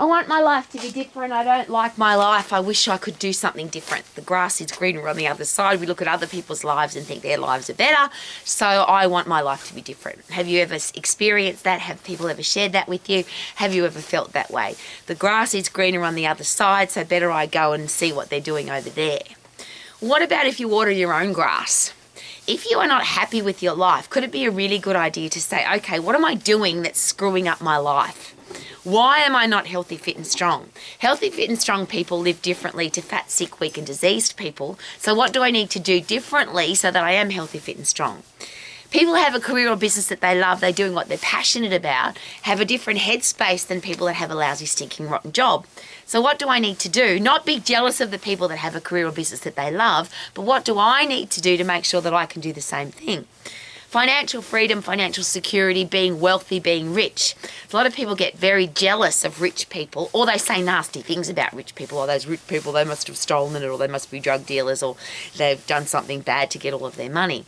I want my life to be different. I don't like my life. I wish I could do something different. The grass is greener on the other side. We look at other people's lives and think their lives are better. So I want my life to be different. Have you ever experienced that? Have people ever shared that with you? Have you ever felt that way? The grass is greener on the other side, so better I go and see what they're doing over there. What about if you water your own grass? If you are not happy with your life, could it be a really good idea to say, okay, what am I doing that's screwing up my life? Why am I not healthy, fit and strong? Healthy, fit and strong people live differently to fat, sick, weak and diseased people. So what do I need to do differently so that I am healthy, fit and strong? People who have a career or business that they love, they're doing what they're passionate about, have a different headspace than people that have a lousy, stinking, rotten job. So what do I need to do? Not be jealous of the people that have a career or business that they love, but what do I need to do to make sure that I can do the same thing? Financial freedom, financial security, being wealthy, being rich. A lot of people get very jealous of rich people, or they say nasty things about rich people. Or those rich people, they must have stolen it, or they must be drug dealers, or they've done something bad to get all of their money.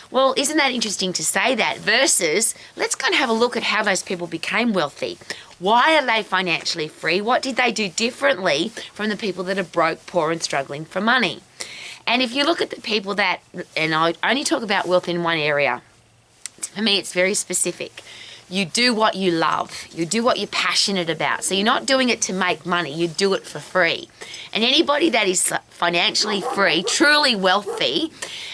Well, isn't that interesting to say that? Versus, let's kind of have a look at how those people became wealthy. Why are they financially free? What did they do differently from the people that are broke, poor and struggling for money? And if you look at the people that, and I only talk about wealth in one area, for me, it's very specific. You do what you love. You do what you're passionate about. So you're not doing it to make money. You do it for free. And anybody that is financially free, truly wealthy,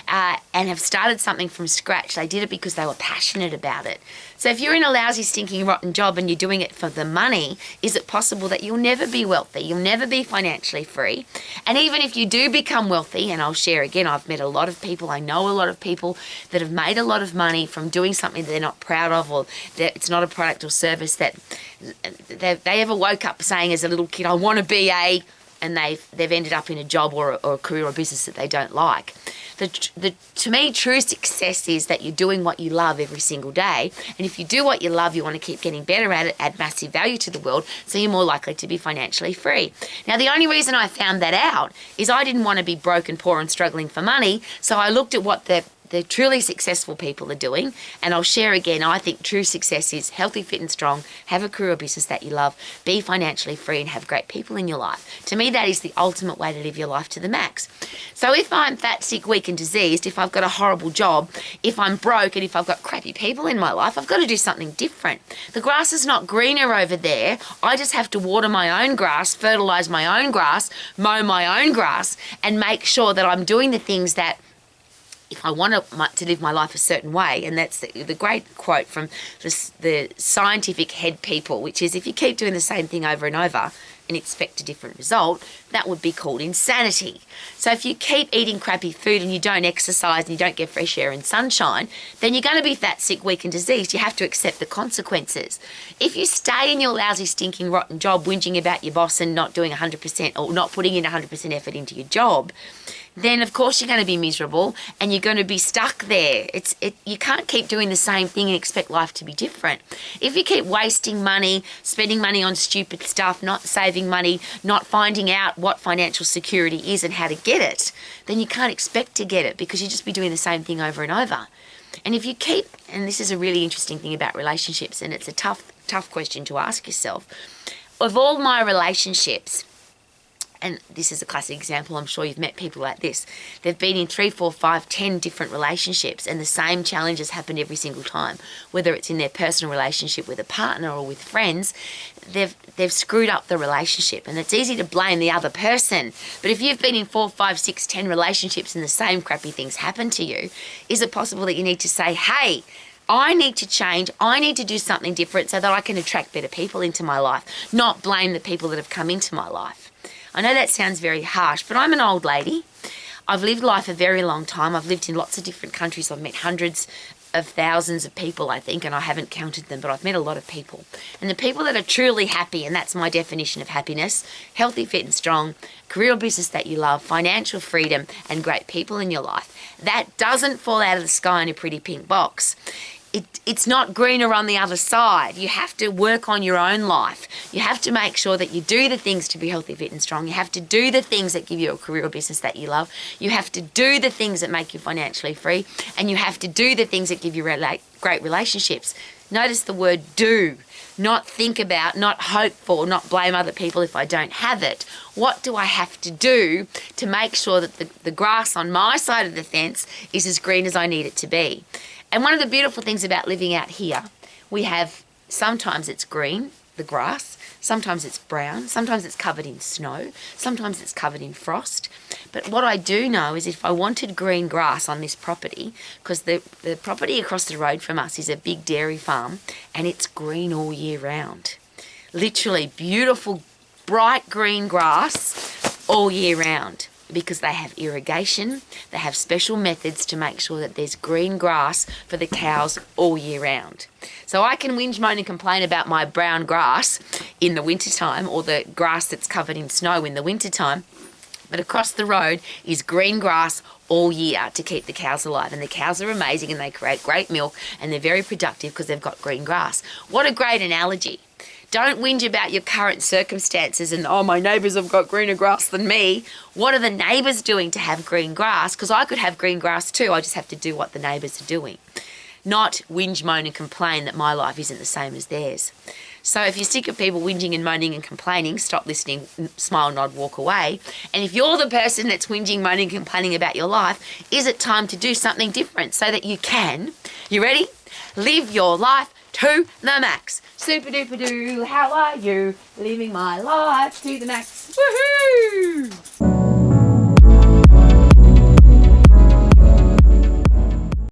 and have started something from scratch, they did it because they were passionate about it. So if you're in a lousy, stinking, rotten job and you're doing it for the money, is it possible that you'll never be wealthy? You'll never be financially free. And even if you do become wealthy, and I'll share again, I've met a lot of people, I know a lot of people that have made a lot of money from doing something that they're not proud of, or that it's not a product or service that they ever woke up saying as a little kid, I want to be a, and they've ended up in a job or a career or business that they don't like. To me, true success is that you're doing what you love every single day. And if you do what you love, you want to keep getting better at it, add massive value to the world, so you're more likely to be financially free. Now, the only reason I found that out is I didn't want to be broke and poor and struggling for money, so I looked at what the truly successful people are doing, and I'll share again, I think true success is healthy, fit and strong, have a career or business that you love, be financially free and have great people in your life. To me, that is the ultimate way to live your life to the max. So if I'm fat, sick, weak and diseased, if I've got a horrible job, if I'm broke and if I've got crappy people in my life, I've got to do something different. The grass is not greener over there. I just have to water my own grass, fertilise my own grass, mow my own grass and make sure that I'm doing the things that if I want to live my life a certain way, and that's the great quote from the scientific head people, which is if you keep doing the same thing over and over and expect a different result, that would be called insanity. So if you keep eating crappy food and you don't exercise and you don't get fresh air and sunshine, then you're going to be fat, sick, weak and diseased. You have to accept the consequences. If you stay in your lousy, stinking, rotten job, whinging about your boss and not doing 100% or not putting in 100% effort into your job, then of course you're going to be miserable and you're going to be stuck there. You can't keep doing the same thing and expect life to be different. If you keep wasting money, spending money on stupid stuff, not saving money, not finding out what financial security is and how to get it, then you can't expect to get it because you'll just be doing the same thing over and over. And if you keep, and this is a really interesting thing about relationships, and it's a tough question to ask yourself, of all my relationships, and this is a classic example, I'm sure you've met people like this. They've been in 3, 4, 5, 10 different relationships and the same challenges happened every single time. Whether it's in their personal relationship with a partner or with friends, they've screwed up the relationship. And it's easy to blame the other person. But if you've been in 4, 5, 6, 10 relationships and the same crappy things happen to you, is it possible that you need to say, hey, I need to change, I need to do something different so that I can attract better people into my life, not blame the people that have come into my life. I know that sounds very harsh, but I'm an old lady. I've lived life a very long time. I've lived in lots of different countries. I've met hundreds of thousands of people, I think, and I haven't counted them, but I've met a lot of people. And the people that are truly happy, and that's my definition of happiness, healthy, fit and strong, career or business that you love, financial freedom, and great people in your life. That doesn't fall out of the sky in a pretty pink box. it's not greener on the other side. You have to work on your own life. You have to make sure that you do the things to be healthy, fit and strong. You have to do the things that give you a career or business that you love. You have to do the things that make you financially free. And you have to do the things that give you great relationships. Notice the word do. Not think about, not hope for, not blame other people if I don't have it. What do I have to do to make sure that the grass on my side of the fence is as green as I need it to be? And one of the beautiful things about living out here, we have, sometimes it's green, the grass, sometimes it's brown, sometimes it's covered in snow, sometimes it's covered in frost. But what I do know is if I wanted green grass on this property, because the property across the road from us is a big dairy farm and it's green all year round. Literally beautiful, bright green grass all year round, because they have irrigation, they have special methods to make sure that there's green grass for the cows all year round. So I can whinge, moan and complain about my brown grass in the wintertime, or the grass that's covered in snow in the wintertime, but across the road is green grass all year to keep the cows alive. And the cows are amazing and they create great milk and they're very productive because they've got green grass. What a great analogy. Don't whinge about your current circumstances and, oh, my neighbours have got greener grass than me. What are the neighbours doing to have green grass? Because I could have green grass too. I just have to do what the neighbours are doing. Not whinge, moan and complain that my life isn't the same as theirs. So if you're sick of people whinging and moaning and complaining, stop listening, smile, nod, walk away. And if you're the person that's whinging, moaning and complaining about your life, is it time to do something different so that you can, you ready? Live your life to the max. Super duper doo, how are you? Living my life to the max. Woohoo!